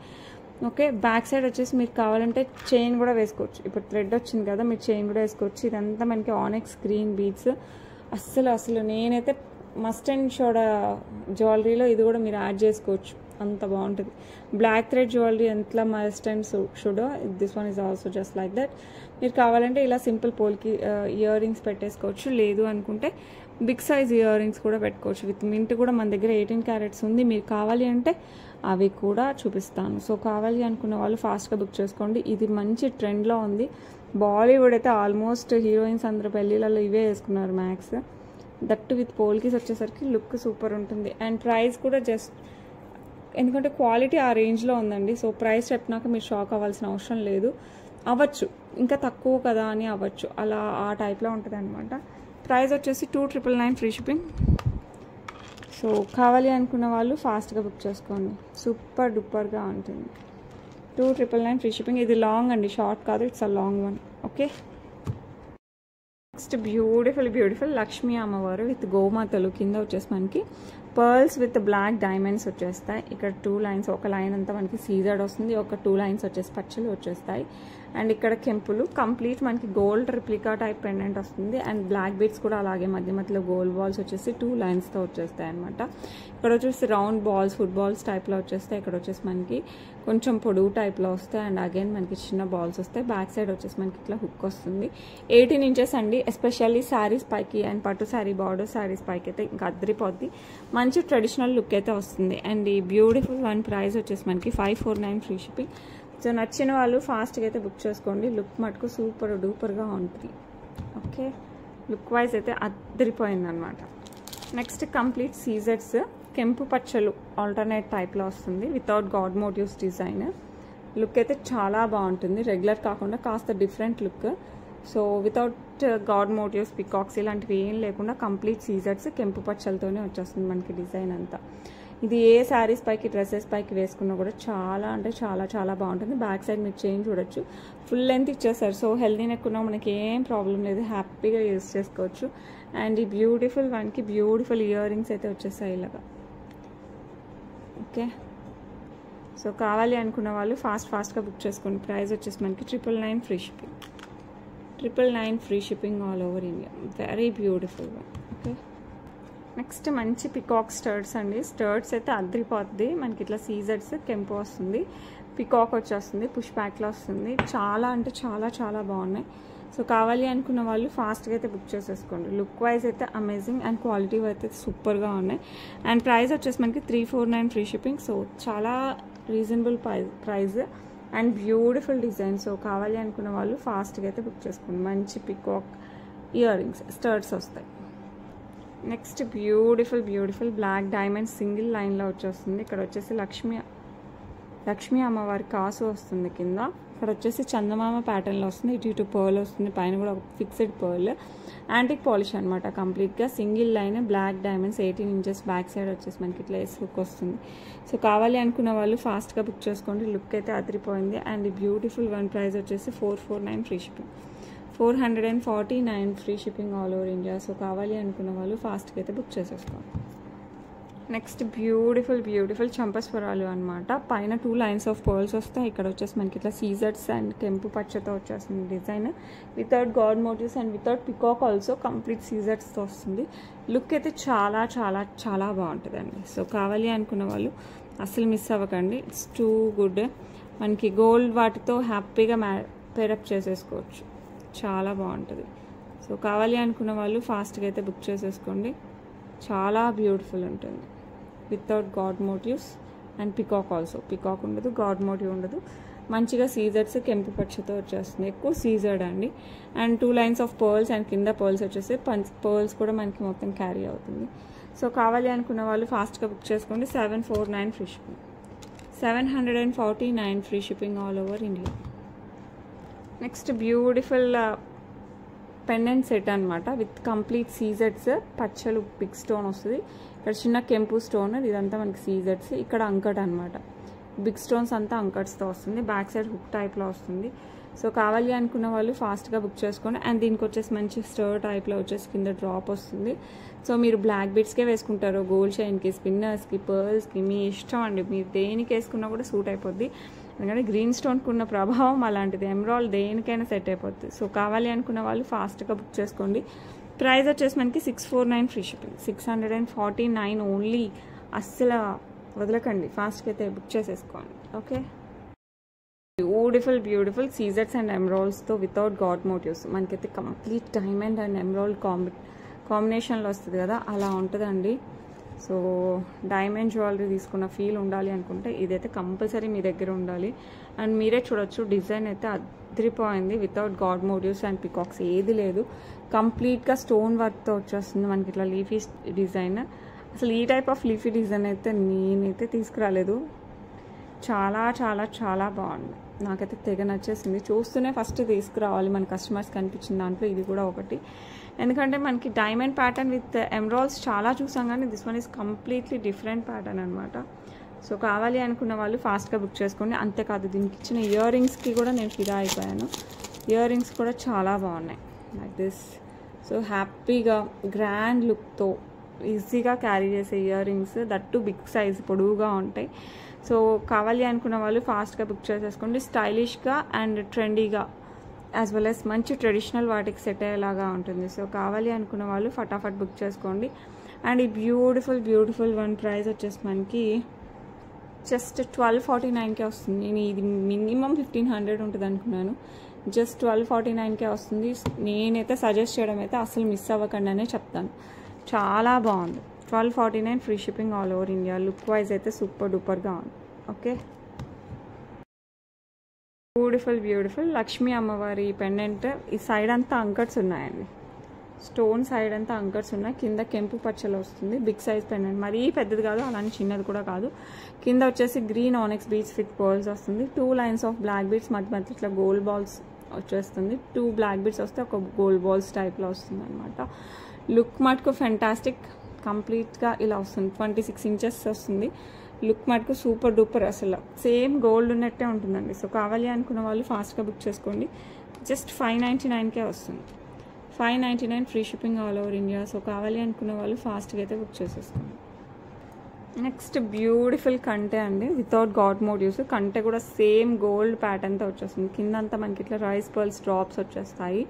ఓకే, బ్యాక్ సైడ్ వచ్చేసి మీరు కావాలంటే చైన్ కూడా వేసుకోవచ్చు. ఇప్పుడు థ్రెడ్ వచ్చింది కదా, మీరు చైన్ కూడా వేసుకోవచ్చు. ఇదంతా మనకి ఆనెక్స్ గ్రీన్ బీడ్స్. అస్సలు నేనైతే మస్ట్ అండ్ షోడ జ్యువెలరీలో ఇది కూడా మీరు యాడ్ చేసుకోవచ్చు, అంత బాగుంటుంది. బ్లాక్ థ్రెడ్ జ్యువెలరీ ఎంత must and should, this one is also just like that. మీరు కావాలంటే ఇలా సింపుల్ పోల్కి ఇయర్ రింగ్స్ పెట్టేసుకోవచ్చు. లేదు అనుకుంటే బిగ్ సైజ్ ఇయర్ రింగ్స్ కూడా పెట్టుకోవచ్చు. విత్ మింట్ కూడా మన దగ్గర 18 క్యారెట్స్ ఉంది. మీరు కావాలి అంటే అవి కూడా చూపిస్తాను. సో కావాలి అనుకున్న వాళ్ళు ఫాస్ట్గా బుక్ చేసుకోండి. ఇది మంచి ట్రెండ్లో ఉంది. బాలీవుడ్ అయితే ఆల్మోస్ట్ హీరోయిన్స్ అందరూ పెళ్ళిళ్ళలో ఇవే వేసుకున్నారు మ్యాక్స్. దట్టు విత్ పోల్కీస్ వచ్చేసరికి లుక్ సూపర్ ఉంటుంది. అండ్ ప్రైస్ కూడా జస్ట్, ఎందుకంటే క్వాలిటీ ఆ రేంజ్లో ఉందండి. సో ప్రైస్ చెప్పినాక మీరు షాక్ అవ్వాల్సిన అవసరం లేదు. అవ్వచ్చు, ఇంకా తక్కువ కదా అని అవ్వచ్చు, అలా ఆ టైప్లో ఉంటుంది అనమాట. ప్రైస్ వచ్చేసి 2,999 ఫ్రీ షిప్పింగ్. సో కావాలి అనుకున్న వాళ్ళు ఫాస్ట్గా బుక్ చేసుకోండి, సూపర్ డూపర్గా ఉంటుంది. 2,999 ఫ్రీ షిప్పింగ్. ఇది లాంగ్ అండి, షార్ట్ కాదు, it's a long one. Okay, next beautiful Lakshmi అమ్మవారు విత్ గోమాతలు. కింద వచ్చేసి మనకి పర్ల్స్ విత్ బ్లాక్ డైమండ్స్ వచ్చేస్తాయి. ఇక్కడ 2 లైన్స్, ఒక లైన్ అంతా మనకి సీజర్డ్ వస్తుంది, ఒక 2 లైన్స్ వచ్చేసి పచ్చలు వచ్చేస్తాయి. అండ్ ఇక్కడ కెంపులు, కంప్లీట్ మనకి గోల్డ్ రిప్లికా టైప్ పెండెంట్ వస్తుంది. అండ్ బ్లాక్ బీడ్స్ కూడా అలాగే మధ్యలో గోల్డ్ బాల్స్ వచ్చేసి 2 లైన్స్తో వచ్చేస్తాయి అనమాట. ఇక్కడ వచ్చేసి రౌండ్ బాల్స్, ఫుట్ బాల్స్ టైప్లో వచ్చేస్తాయి. ఇక్కడ వచ్చేసి మనకి కొంచెం పొడుగు టైప్లో వస్తాయి. అండ్ అగైన్ మనకి చిన్న బాల్స్ వస్తాయి. బ్యాక్ సైడ్ వచ్చేసి మనకి ఇట్లా హుక్ వస్తుంది. 18 ఇంచెస్ అండి. ఎస్పెషల్లీ శారీస్ పైకి అండ్ పట్టు శారీ, బార్డర్ శారీస్ పైకి అయితే ఇంకా అద్దరిపోద్ది. మంచి ట్రెడిషనల్ లుక్ అయితే వస్తుంది. అండ్ ఈ బ్యూటిఫుల్ వన్ ప్రైస్ వచ్చేసి మనకి 549 ఫ్రీ షిప్పింగ్. సో నచ్చిన వాళ్ళు ఫాస్ట్గా అయితే బుక్ చేసుకోండి. లుక్ మటుకు సూపర్ డూపర్గా ఉంటుంది. ఓకే, లుక్ వైజ్ అయితే అద్దరిపోయింది అనమాట. నెక్స్ట్ కంప్లీట్ సీజర్స్, కెంపు పచ్చలు ఆల్టర్నేట్ టైప్లో వస్తుంది without god motifs design. Look అయితే చాలా బాగుంటుంది, రెగ్యులర్ కాకుండా కాస్త different look. So without god motifs, peacocks ఇలాంటివి ఏం లేకుండా కంప్లీట్ సీజర్స్ కెంపు పచ్చలతోనే వచ్చేస్తుంది మనకి డిజైన్ అంతా. ఇది ఏ శారీస్ పైకి, డ్రెస్సెస్ పైకి వేసుకున్నా కూడా చాలా అంటే చాలా బాగుంటుంది. బ్యాక్ సైడ్ మీరు చైన్ చూడొచ్చు, ఫుల్ లెంత్ ఇచ్చేస్తారు. సో హెల్దీ నెక్ ఉన్నా మనకి ఏం ప్రాబ్లం లేదు, హ్యాపీగా యూజ్ చేసుకోవచ్చు. అండ్ ఈ బ్యూటిఫుల్ వన్కి బ్యూటిఫుల్ ఇయర్ రింగ్స్ అయితే వచ్చేస్తాయి ఇలాగా. ఓకే, సో కావాలి అనుకున్న వాళ్ళు ఫాస్ట్గా బుక్ చేసుకోండి. ప్రైస్ వచ్చేసి మనకి 999 free shipping. 999 free shipping all over India. Very beautiful one. Okay, next మంచి పికాక్ స్టర్ట్స్ అండి. స్టర్ట్స్ అయితే అద్రిపోద్ది. మనకి ఇట్లా సీజర్స్ కెంపు వస్తుంది, పికాక్ వచ్చేస్తుంది, పుష్ బ్యాక్లో వస్తుంది. చాలా అంటే చాలా బాగున్నాయి. సో కావాలి అనుకున్న వాళ్ళు ఫాస్ట్గా అయితే బుక్ చేసేసుకోండి. లుక్ వైజ్ అయితే అమేజింగ్ అండ్ క్వాలిటీ అయితే సూపర్గా ఉన్నాయి. అండ్ ప్రైస్ వచ్చేసి మనకి 349 ఫ్రీ షిప్పింగ్. సో చాలా reasonable price and beautiful design. So కావాలి అనుకున్న వాళ్ళు ఫాస్ట్గా అయితే బుక్ చేసుకోండి. మంచి పికాక్ ఇయర్ రింగ్స్ స్టర్ట్స్ వస్తాయి. Next beautiful black diamond single లైన్లో వచ్చేస్తుంది. ఇక్కడ వచ్చేసి లక్ష్మీ అమ్మవారి కాసు వస్తుంది కింద. ఇక్కడ వచ్చేసి చందమామ ప్యాటర్న్లో వస్తుంది. ఇటు పర్ల్ వస్తుంది, పైన కూడా ఒక ఫిక్స్డ్ పర్ల్. యాంటిక్ పాలిష్ అనమాట కంప్లీట్గా. Single line black diamonds 18 inches. Back side వచ్చేసి మనకి ఇట్లా హుక్ వస్తుంది. సో కావాలి అనుకున్న వాళ్ళు ఫాస్ట్గా బుక్ చేసుకోండి. లుక్ అయితే అదిరిపోయింది. అండ్ బ్యూటిఫుల్ వన్ ప్రైస్ వచ్చేసి 449 free shipping. 449 free shipping all over India. So కావాలి అనుకున్న వాళ్ళు ఫాస్ట్గా అయితే బుక్ చేసేసుకోండి. నెక్స్ట్ బ్యూటిఫుల్ చంపస్వరాలు అనమాట. పైన 2 లైన్స్ ఆఫ్ పర్ల్స్ వస్తాయి. ఇక్కడ వచ్చేసి మనకి ఇట్లా సీజర్స్ అండ్ కెంపు పచ్చతో వచ్చేస్తుంది design. Without god motifs and without peacock also complete సీజర్స్తో వస్తుంది. లుక్ అయితే చాలా బాగుంటుందండి. సో కావాలి అనుకున్న వాళ్ళు అసలు మిస్ అవ్వకండి. It's too good. మనకి గోల్డ్ వాటితో హ్యాపీగా పేరప్ చేసేసుకోవచ్చు, చాలా బాగుంటుంది. సో కావాలి అనుకున్న వాళ్ళు ఫాస్ట్గా అయితే బుక్ చేసేసుకోండి. చాలా బ్యూటిఫుల్ ఉంటుంది without god motifs and peacock also. Peacock ఉండదు, గాడ్ మోటివ్ ఉండదు. మంచిగా సీజర్స్ కెంపు పచ్చతో వచ్చేస్తుంది, ఎక్కువ సీజర్డ్ అండి. And 2 lines of pearls and కింద పర్ల్స్ వచ్చేసి పర్ల్స్ కూడా మనకి మొత్తం క్యారీ అవుతుంది. సో కావాలి అనుకున్న వాళ్ళు ఫాస్ట్గా బుక్ చేసుకోండి. 749 free shipping, 749 free shipping all over India. Next beautiful pendant set అనమాట విత్ కంప్లీట్ సీజెట్స్, పచ్చలు బిగ్ స్టోన్ వస్తుంది, ఇక్కడ చిన్న కెంపు స్టోన్, ఇదంతా మనకి సీజెట్స్, ఇక్కడ అంకట్ అనమాట, బిగ్ స్టోన్స్ అంతా అంకట్స్తో వస్తుంది, బ్యాక్ సైడ్ హుక్ టైప్లో వస్తుంది. సో కావాలి అనుకున్న వాళ్ళు ఫాస్ట్గా బుక్ చేసుకోండి. అండ్ దీనికి వచ్చేసి మంచి స్టర్ టైప్లో వచ్చేసి కింద డ్రాప్ వస్తుంది. సో మీరు బ్లాక్ బీడ్స్కే వేసుకుంటారు, గోల్డ్ చైన్కి, స్పిన్నర్స్కి, పర్ల్స్కి, మీ ఇష్టం అండి, మీరు దేనికి వేసుకున్నా కూడా సూట్ అయిపోద్ది. ఎందుకంటే గ్రీన్ స్టోన్కి ఉన్న ప్రభావం అలాంటిది, ఎమరాల్డ్ దేనికైనా సెట్ అయిపోద్ది. సో కావాలి అనుకున్న వాళ్ళు ఫాస్ట్గా బుక్ చేసుకోండి. ప్రైస్ వచ్చేసి మనకి 649 ఫ్రీ షిప్పింగ్, 649 ఓన్లీ. అస్సలు వదలకండి, ఫాస్ట్గా అయితే బుక్ చేసేసుకోండి. ఓకే, బ్యూటిఫుల్ సీజర్స్ అండ్ ఎమరాల్డ్స్తో వితౌట్ గాడ్ మోటివ్స్, మనకైతే కంప్లీట్ డైమండ్ అండ్ ఎమరాల్డ్ కాంబినేషన్లో వస్తుంది కదా, అలా ఉంటుందండి. సో డైమండ్ జ్యువెలరీ తీసుకున్న ఫీల్ ఉండాలి అనుకుంటే ఇదైతే కంపల్సరీ మీ దగ్గర ఉండాలి. అండ్ మీరే చూడొచ్చు, డిజైన్ అయితే అదిరిపోయింది, without god motifs and peacocks ఏది లేదు, కంప్లీట్గా స్టోన్ వర్క్తో వచ్చేస్తుంది మనకి ఇట్లా లీఫీ డిజైన్. అసలు ఈ టైప్ ఆఫ్ లీఫీ డిజైన్ అయితే నేనైతే తీసుకురాలేదు, చాలా చాలా చాలా బాగుంది, నాకైతే తెగ నచ్చేసింది. చూస్తూనే ఫస్ట్ తీసుకురావాలి మన కస్టమర్స్కి అనిపించిన దాంట్లో ఇది కూడా ఒకటి. ఎందుకంటే మనకి డైమండ్ ప్యాటర్న్ విత్ ఎమరాల్డ్స్ చాలా చూసాం, కానీ this one is completely different pattern అనమాట. సో కావాలి అనుకున్న వాళ్ళు ఫాస్ట్గా బుక్ చేసుకోండి. అంతేకాదు దీనికి ఇచ్చిన ఇయర్ రింగ్స్కి కూడా నేను ఫిదా అయిపోయాను, ఇయర్ రింగ్స్ కూడా చాలా బాగున్నాయి లైక్ దిస్. సో హ్యాపీగా గ్రాండ్ లుక్తో ఈజీగా క్యారీ చేసే earrings, that big size పొడవుగా ఉంటాయి. సో కావాలి అనుకున్న వాళ్ళు ఫాస్ట్గా బుక్ చేసేసుకోండి. స్టైలిష్గా అండ్ ట్రెండీగా యాజ్ వెల్ యాజ్ మంచి ట్రెడిషనల్ వాటికి సెట్ అయ్యేలాగా ఉంటుంది. సో కావాలి అనుకున్న వాళ్ళు ఫటాఫట్ బుక్ చేసుకోండి. అండ్ ఈ బ్యూటిఫుల్ వన్ ప్రైస్ వచ్చేసి మనకి జస్ట్ 1249కే వస్తుంది. నేను ఇది మినిమం 1500 ఉంటుంది అనుకున్నాను, జస్ట్ 1249కే వస్తుంది. నేనైతే సజెస్ట్ చేయడం అయితే అసలు మిస్ అవ్వకండి అనే చెప్తాను, చాలా బాగుంది. 1249 free shipping all over India. Look wise అయితే సూపర్ డూపర్గా ఉంది. ఓకే, బ్యూటిఫుల్ లక్ష్మీ అమ్మవారి పెండెంట్. ఈ సైడ్ అంతా అంకట్స్ ఉన్నాయండి, స్టోన్ సైడ్ అంతా అంకట్స్ ఉన్నాయి, కింద కెంపు పచ్చలు వస్తుంది, బిగ్ సైజ్ పెండెంట్, మరీ పెద్దది కాదు అలానే చిన్నది కూడా కాదు. కింద వచ్చేసి గ్రీన్ ఆనెక్స్ బీడ్స్ విత్ పర్ల్స్ వస్తుంది, 2 lines ఆఫ్ బ్లాక్ బీడ్స్, మధ్య ఇట్లా గోల్డ్ బాల్స్ వచ్చేస్తుంది, 2 బ్లాక్ బీడ్స్ వస్తే ఒక గోల్డ్ బాల్స్ టైప్లో వస్తుంది అనమాట. లుక్ మటుకు ఫెంటాస్టిక్, కంప్లీట్గా ఇలా వస్తుంది, 26 inches వస్తుంది. లుక్ మటుకు సూపర్ డూపర్, అసలు సేమ్ గోల్డ్ ఉన్నట్టే ఉంటుందండి. సో కావాలి అనుకున్న వాళ్ళు ఫాస్ట్గా బుక్ చేసుకోండి. జస్ట్ 599కే వస్తుంది, 599 free shipping all over India. So కావాలి అనుకున్న వాళ్ళు ఫాస్ట్గా అయితే బుక్ చేసేసుకోండి. నెక్స్ట్ బ్యూటిఫుల్ కంటే అండి వితౌట్ గాడ్ మోటివ్స్, కంటే కూడా సేమ్ గోల్డ్ ప్యాటర్న్తో వచ్చేస్తుంది. కిందంతా మనకి ఇట్లా రైస్ పర్ల్స్ డ్రాప్స్ వచ్చేస్తాయి,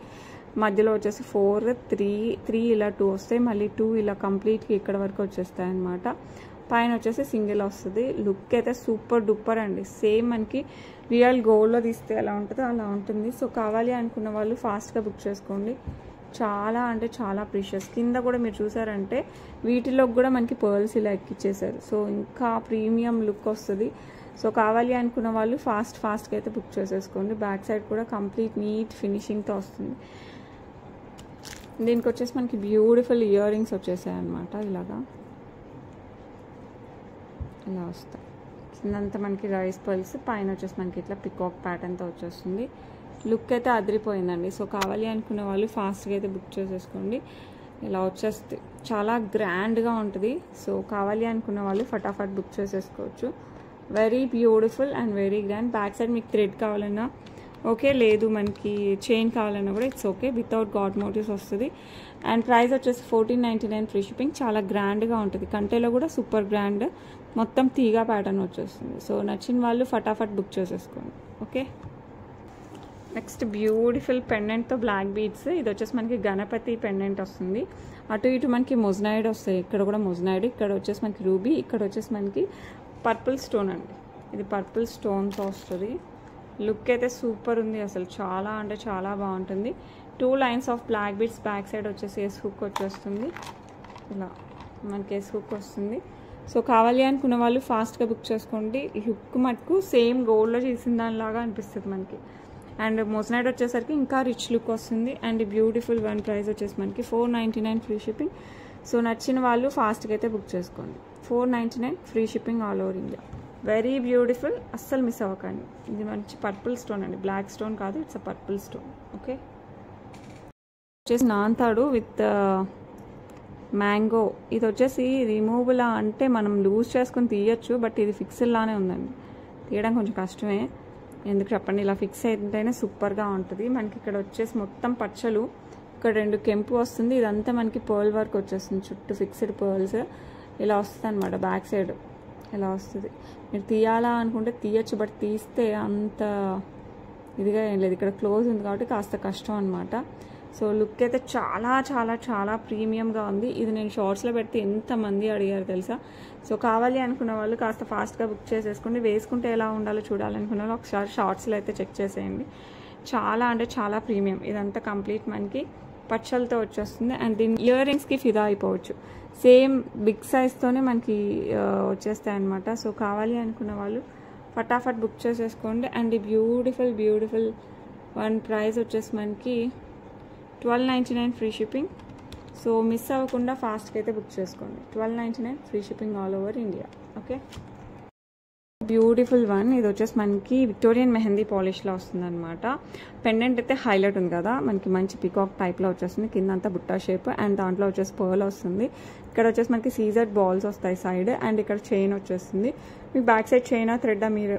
మధ్యలో వచ్చేసి 4, 3 ఇలా 2 వస్తాయి, మళ్ళీ 2 ఇలా కంప్లీట్గా ఇక్కడ వరకు వచ్చేస్తాయి అనమాట. పైన వచ్చేసి సింగిల్ వస్తుంది. లుక్ అయితే సూపర్ డూపర్ అండి, సేమ్ మనకి రియల్ గోల్డ్లో తీస్తే ఎలా ఉంటుందో అలా ఉంటుంది. సో కావాలి అనుకున్న వాళ్ళు ఫాస్ట్గా బుక్ చేసుకోండి. చాలా అంటే చాలా ప్రీషియస్. కింద కూడా మీరు చూసారంటే వీటిలో కూడా మనకి పర్ల్స్ ఇలా ఎక్కిచ్చేసారు, సో ఇంకా ప్రీమియం లుక్ వస్తుంది. సో కావాలి అనుకున్న వాళ్ళు ఫాస్ట్గా అయితే బుక్ చేసేసుకోండి. బ్యాక్ సైడ్ కూడా కంప్లీట్ నీట్ ఫినిషింగ్తో వస్తుంది. దీనికి వచ్చేసి మనకి బ్యూటిఫుల్ ఇయర్ రింగ్స్ వచ్చేసాయి అనమాట, ఇలా వస్తాయి. కిందంతా మనకి రైస్ పర్ల్స్, పైన వచ్చేసి మనకి ఇట్లా పికాక్ ప్యాటర్న్తో వచ్చేస్తుంది. లుక్ అయితే అదిరిపోయిందండి. సో కావాలి అనుకున్న వాళ్ళు ఫాస్ట్గా అయితే బుక్ చేసేసుకోండి. ఇలా వచ్చేస్తుంది, చాలా గ్రాండ్గా ఉంటుంది. సో కావాలి అనుకున్న వాళ్ళు ఫటాఫట్ బుక్ చేసేసుకోవచ్చు. Very beautiful and very grand. Back side మీకు థ్రెడ్ కావాలన్నా ఓకే, లేదు మనకి చైన్ కావాలన్నా కూడా it's okay, without god motifs వస్తుంది. అండ్ ప్రైస్ వచ్చేసి 1499 ఫ్రీ షిప్పింగ్. చాలా గ్రాండ్గా ఉంటుంది, కంటేలో కూడా సూపర్ గ్రాండ్, మొత్తం తీగా ప్యాటర్న్ వచ్చేస్తుంది. సో నచ్చిన వాళ్ళు ఫటాఫట్ బుక్ చేసేసుకోండి. ఓకే, నెక్స్ట్ బ్యూటిఫుల్ పెండెంట్తో బ్లాక్ బీడ్స్. ఇది వచ్చేసి మనకి గణపతి పెండెంట్ వస్తుంది, అటు ఇటు మనకి మొజనైడ్ వస్తాయి, ఇక్కడ కూడా మొజనైడ్, ఇక్కడ వచ్చేసి మనకి రూబీ, ఇక్కడ వచ్చేసి మనకి పర్పుల్ స్టోన్ అండి, ఇది పర్పుల్ స్టోన్తో వస్తుంది. లుక్ అయితే సూపర్ ఉంది, అసలు చాలా అంటే చాలా బాగుంటుంది. 2 lines ఆఫ్ బ్లాక్ బీడ్స్, బ్యాక్ సైడ్ వచ్చేసి ఎస్ హుక్ వచ్చేస్తుంది, ఇలా మనకి ఎస్ హుక్ వస్తుంది. సో కావాలి అనుకున్న వాళ్ళు ఫాస్ట్గా బుక్ చేసుకోండి. లుక్ మటుకు సేమ్ గోల్డ్లో చేసిన దానిలాగా అనిపిస్తుంది మనకి. అండ్ మోజనైట్ వచ్చేసరికి ఇంకా రిచ్ లుక్ వస్తుంది. అండ్ బ్యూటిఫుల్ వన్ ప్రైస్ వచ్చేసి మనకి 499 ఫ్రీ షిప్పింగ్. సో నచ్చిన వాళ్ళు ఫాస్ట్గా అయితే బుక్ చేసుకోండి. 499 free shipping all over India. Very beautiful, అస్సలు మిస్ అవ్వకండి. ఇది మంచి పర్పుల్ స్టోన్ అండి, బ్లాక్ స్టోన్ కాదు, it's a purple stone. Okay, వచ్చేసి నాంతాడు విత్ మ్యాంగో. ఇది వచ్చేసి రిమూవబుల్ అంటే మనం లూజ్ చేసుకుని తీయచ్చు, బట్ ఇది ఫిక్స్డ్ లానే ఉందండి. తీయడం కొంచెం కష్టమే, ఎందుకు చెప్పండి. ఇలా ఫిక్స్ అయితేనే సూపర్గా ఉంటుంది. మనకి ఇక్కడ వచ్చేసి మొత్తం పచ్చలు, ఇక్కడ 2 కెంపు వస్తుంది. ఇదంతా మనకి పర్ల్ వర్క్ వచ్చేస్తుంది, చుట్టూ ఫిక్స్డ్ పర్ల్స్ ఇలా వస్తుంది అనమాట. బ్యాక్ సైడ్ ఇలా వస్తుంది. మీరు తీయాలా అనుకుంటే తీయచ్చు, బట్ తీస్తే అంత ఇదిగా ఏం లేదు. ఇక్కడ క్లోజ్ ఉంది కాబట్టి కాస్త కష్టం అనమాట. సో లుక్ అయితే చాలా చాలా చాలా ప్రీమియంగా ఉంది. ఇది నేను షార్ట్స్లో పెడితే ఎంతమంది అడిగారు తెలుసా. సో కావాలి అనుకున్న వాళ్ళు కాస్త ఫాస్ట్గా బుక్ చేసేసుకోండి. వేసుకుంటే ఎలా ఉండాలో చూడాలనుకున్న వాళ్ళు ఒకసారి షార్ట్స్లో అయితే చెక్ చేసేయండి. చాలా అంటే చాలా ప్రీమియం. ఇదంతా కంప్లీట్ మనకి పచ్చలతో వచ్చేస్తుంది. అండ్ దీని ఇయర్ రింగ్స్కి ఫిదా అయిపోవచ్చు. సేమ్ బిగ్ సైజ్తోనే మనకి వచ్చేస్తాయి అనమాట. సో కావాలి అనుకున్న వాళ్ళు ఫటాఫట్ బుక్ చేసేసుకోండి. అండ్ ఈ బ్యూటిఫుల్ బ్యూటిఫుల్ వన్ ప్రైస్ వచ్చేసి మనకి 1299 ఫ్రీ షిప్పింగ్. సో మిస్ అవ్వకుండా ఫాస్ట్గా అయితే బుక్ చేసుకోండి. 1299 free shipping all over India. Okay, beautiful one. ఇది వచ్చేసి మనకి విక్టోరియన్ మెహందీ పాలిష్లో వస్తుంది అనమాట. పెండెంట్ అయితే హైలైట్ ఉంది కదా, మనకి మంచి పికాక్ టైప్లో వచ్చేస్తుంది. కింద అంతా బుట్టా షేప్, అండ్ దాంట్లో వచ్చేసి పర్ల్ వస్తుంది. ఇక్కడ వచ్చేసి మనకి సీజర్ బాల్స్ వస్తాయి సైడ్, అండ్ ఇక్కడ చైన్ వచ్చేస్తుంది. మీకు బ్యాక్ సైడ్ చైనా థ్రెడ్ మీరు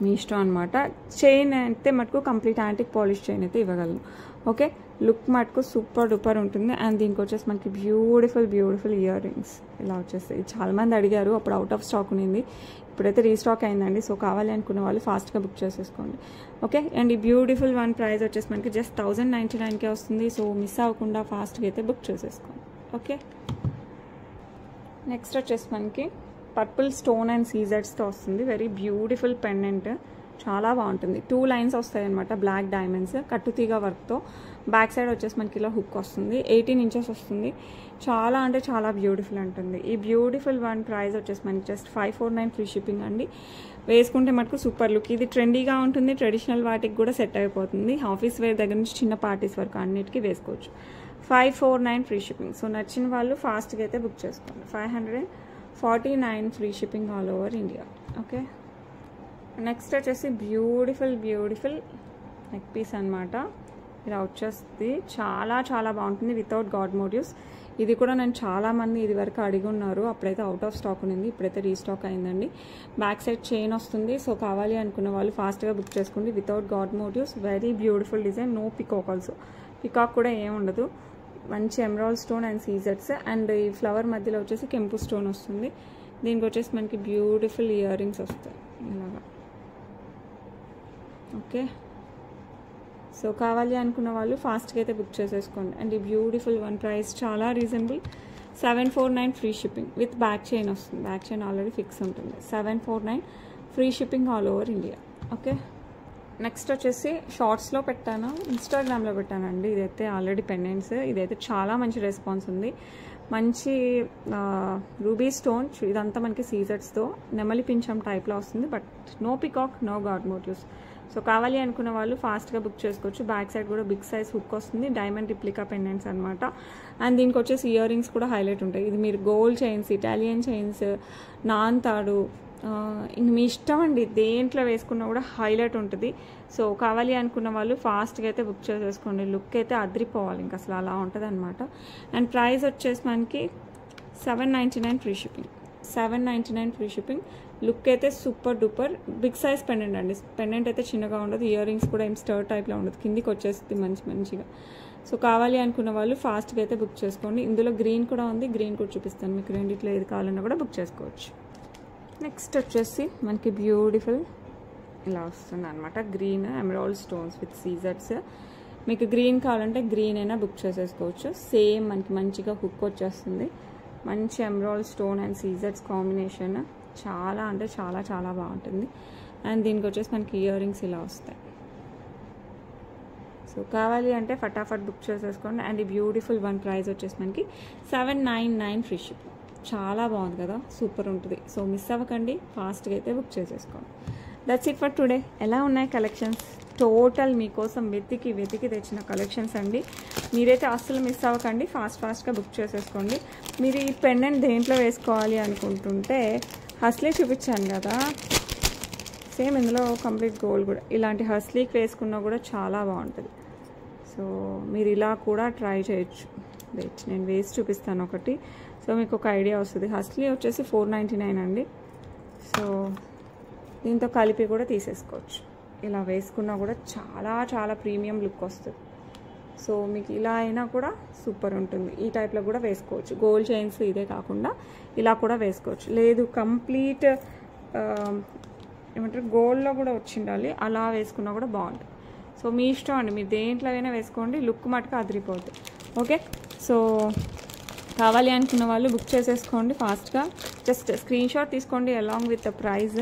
మీ ఇష్టం అనమాట. చైన్ అయితే మటుకు కంప్లీట్ యాంటిక్ పాలిష్ చైన్ అయితే ఇవ్వగలను. ఓకే, లుక్ మటుకు సూపర్ డూపర్ ఉంటుంది. అండ్ దీనికి వచ్చేసి మనకి బ్యూటిఫుల్ బ్యూటిఫుల్ ఇయర్ రింగ్స్ ఇలా వచ్చేస్తాయి. చాలామంది అడిగారు, అప్పుడు అవుట్ ఆఫ్ స్టాక్ ఉన్నింది, ఇప్పుడైతే రీస్టాక్ అయిందండి. సో కావాలి అనుకున్న వాళ్ళు ఫాస్ట్గా బుక్ చేసేసుకోండి. ఓకే, అండ్ ఈ బ్యూటిఫుల్ వన్ ప్రైస్ వచ్చేసి మనకి జస్ట్ 1099కే వస్తుంది. సో మిస్ అవ్వకుండా ఫాస్ట్గా అయితే బుక్ చేసేసుకోండి. ఓకే, నెక్స్ట్ వచ్చేసి మనకి పర్పుల్ స్టోన్ అండ్ సీజర్స్తో వస్తుంది. వెరీ బ్యూటిఫుల్ పెండెంట్, చాలా బాగుంటుంది. 2 లైన్స్ వస్తాయి అనమాట, బ్లాక్ డైమండ్స్ కట్టుతీగ వర్క్తో. బ్యాక్ సైడ్ వచ్చేసి మనకి ఇలా హుక్ వస్తుంది. 18 ఇంచెస్ వస్తుంది. చాలా అంటే చాలా బ్యూటిఫుల్ ఉంటుంది. ఈ బ్యూటిఫుల్ వన్ ప్రైస్ వచ్చేసి మనకి జస్ట్ 549 ఫ్రీ షిప్పింగ్ అండి. వేసుకుంటే మటుకు సూపర్ లుక్. ఇది ట్రెండీగా ఉంటుంది, ట్రెడిషనల్ వాటికి కూడా సెట్ అయిపోతుంది. ఆఫీస్ వేర్ దగ్గర నుంచి చిన్న పార్టీస్ వరకు అన్నిటికీ వేసుకోవచ్చు. 549 ఫ్రీ షిప్పింగ్. సో నచ్చిన వాళ్ళు ఫాస్ట్గా అయితే బుక్ చేసుకోండి. 549 free shipping all over India. Okay, next వచ్చేసి బ్యూటిఫుల్ బ్యూటిఫుల్ నెక్ పీస్ అనమాట. ఇలా వచ్చేస్తుంది, చాలా చాలా బాగుంటుంది వితౌట్ గాడ్ మోటివ్స్. ఇది కూడా నేను చాలామంది ఇది వరకు అడిగి ఉన్నారు, అప్పుడైతే అవుట్ ఆఫ్ స్టాక్ ఉంది, ఇప్పుడైతే రీస్టాక్ అయిందండి. బ్యాక్ సైడ్ చైన్ వస్తుంది. సో కావాలి అనుకున్న వాళ్ళు ఫాస్ట్గా బుక్ చేసుకోండి. Without god motifs, very beautiful design. No peacock also, peacock కూడా ఏం ఉండదు. మంచి ఎమరాల్డ్ స్టోన్ అండ్ సీజర్స్, అండ్ ఈ ఫ్లవర్ మధ్యలో వచ్చేసి కెంపు స్టోన్ వస్తుంది. దీనికి వచ్చేసి మనకి బ్యూటిఫుల్ ఇయర్ రింగ్స్ వస్తాయి ఇలాగా. ఓకే, సో కావాలి అనుకున్న వాళ్ళు ఫాస్ట్గా అయితే బుక్ చేసేసుకోండి. అండ్ ఈ బ్యూటిఫుల్ వన్ ప్రైస్ చాలా reasonable. 749 free shipping with back chain వస్తుంది. బ్యాక్ చైన్ ఆల్రెడీ ఫిక్స్ ఉంటుంది. 749 free shipping all over India. Okay, next వచ్చేసి షార్ట్స్లో పెట్టాను, ఇన్స్టాగ్రామ్లో పెట్టానండి. ఇదైతే ఆల్రెడీ పెండెంట్స్. ఇదైతే చాలా మంచి రెస్పాన్స్ ఉంది. మంచి రూబీ స్టోన్, ఇదంతా మనకి సీజర్స్తో నెమలి పింఛం టైప్లో వస్తుంది. But no peacock, no god motifs. So కావాలి అనుకున్న వాళ్ళు ఫాస్ట్గా బుక్ చేసుకోవచ్చు. బ్యాక్ సైడ్ కూడా బిగ్ సైజ్ హుక్ వస్తుంది. డైమండ్ రిప్లికా పెండెంట్స్ అనమాట. అండ్ దీనికి వచ్చేసి ఇయర్ రింగ్స్ కూడా హైలైట్ ఉంటాయి. ఇది మీరు గోల్డ్ చైన్స్, ఇటాలియన్ చైన్స్, నాంతాడు, ఇంక మీ ఇష్టం అండి, దేంట్లో వేసుకున్నా కూడా హైలైట్ ఉంటుంది. సో కావాలి అనుకున్న వాళ్ళు ఫాస్ట్గా అయితే బుక్ చేసేసుకోండి. లుక్ అయితే అదిరిపోవాలి, ఇంకా అసలు అలా ఉంటుంది అనమాట. అండ్ ప్రైస్ వచ్చేసి మనకి 799 free shipping. 799 free shipping. Look అయితే super duper. Big size pendant అండి. పెండెంట్ అయితే చిన్నగా ఉండదు. ఇయర్ రింగ్స్ కూడా ఏం స్టర్ టైప్లో ఉండదు, కిందికి వచ్చేస్తుంది మంచిగా. సో కావాలి అనుకున్న వాళ్ళు ఫాస్ట్గా అయితే బుక్ చేసుకోండి. ఇందులో గ్రీన్ కూడా ఉంది, గ్రీన్ కూడా చూపిస్తాను మీకు. రెండిట్లో ఏది కావాలన్నా కూడా బుక్ చేసుకోవచ్చు. నెక్స్ట్ వచ్చేసి మనకి బ్యూటిఫుల్ ఇలా వస్తుంది అనమాట. గ్రీన్ ఎమరాల్డ్ స్టోన్స్ విత్ సీజర్స్. మీకు గ్రీన్ కావాలంటే గ్రీన్ అయినా బుక్ చేసేసుకోవచ్చు. సేమ్ మనకి మంచిగా హుక్ వచ్చేస్తుంది. మంచి ఎమరాల్డ్ స్టోన్ అండ్ సీజర్స్ కాంబినేషన్ చాలా అంటే చాలా చాలా బాగుంటుంది. అండ్ దీనికి వచ్చేసి మనకి ఇయర్ రింగ్స్ ఇలా వస్తాయి. సో కావాలి అంటే ఫటాఫట్ బుక్ చేసేసుకోండి. అండ్ ఈ బ్యూటిఫుల్ వన్ ప్రైస్ వచ్చేసి మనకి 799 ఫ్రీ షిప్పింగ్. చాలా బాగుంది కదా, సూపర్ ఉంటుంది. సో మిస్ అవ్వకండి, ఫాస్ట్గా అయితే బుక్ చేసేసుకోండి. That's it for today. ఎలా ఉన్నాయి కలెక్షన్స్? టోటల్ మీకోసం వెతికి తెచ్చిన కలెక్షన్స్ అండి. మీరైతే అస్సలు మిస్ అవ్వకండి, ఫాస్ట్గా బుక్ చేసేసుకోండి. మీరు ఈ పెండెంట్ దేంట్లో వేసుకోవాలి అనుకుంటుంటే హస్లీ చూపించాను కదా, సేమ్ ఇందులో కంప్లీట్ గోల్డ్ కూడా ఇలాంటి హస్లీకి వేసుకున్నా కూడా చాలా బాగుంటుంది. సో మీరు ఇలా కూడా ట్రై చేయొచ్చు. వెయిట్, నేను వేసి చూపిస్తాను ఒకటి, సో మీకు ఒక ఐడియా వస్తుంది. హస్లీ వచ్చేసి 499 అండి. సో దీంతో కలిపి కూడా తీసేసుకోవచ్చు. ఇలా వేసుకున్నా కూడా చాలా ప్రీమియం లుక్ వస్తుంది. సో మీకు ఇలా అయినా కూడా సూపర్ ఉంటుంది. ఈ టైప్లో కూడా వేసుకోవచ్చు. గోల్డ్ చైన్స్ ఇదే కాకుండా ఇలా కూడా వేసుకోవచ్చు. లేదు కంప్లీట్ ఏమంటారు గోల్డ్లో కూడా వచ్చిండాలి, అలా వేసుకున్నా కూడా బాగుంటుంది. సో మీ ఇష్టం అండి, మీరు దేంట్లో అయినా వేసుకోండి, లుక్ మటుకు అదిరిపోతుంది. ఓకే, సో కావాలి అనుకున్న వాళ్ళు బుక్ చేసేసుకోండి ఫాస్ట్గా. జస్ట్ స్క్రీన్ షాట్ తీసుకోండి అలాంగ్ విత్ ద ప్రైజ్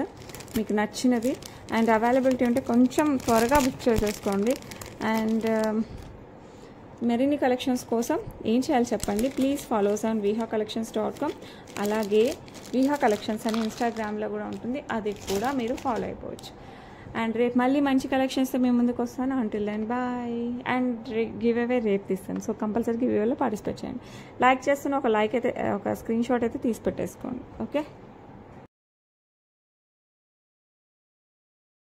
మీకు నచ్చినది. అండ్ అవైలబిలిటీ ఉంటే కొంచెం త్వరగా బుక్ చేసేసుకోండి. అండ్ మరిన్ని కలెక్షన్స్ కోసం ఏం చేయాలి చెప్పండి. Please follows on vihacollections.com. అలాగే విహా కలెక్షన్స్ అని ఇన్స్టాగ్రామ్లో కూడా ఉంటుంది, అది కూడా మీరు ఫాలో అయిపోవచ్చు. అండ్ రేపు మళ్ళీ మంచి కలెక్షన్స్తో మేము ముందుకు వస్తాను. Until then bye. And give away రేపు తీస్తాను, సో కంపల్సరీ గివ్ అవేలో పార్టిసిపేట్ చేయండి. లైక్ చేస్తున్న ఒక లైక్ అయితే, ఒక స్క్రీన్ షాట్ అయితే తీసి పెట్టేసుకోండి. ఓకే.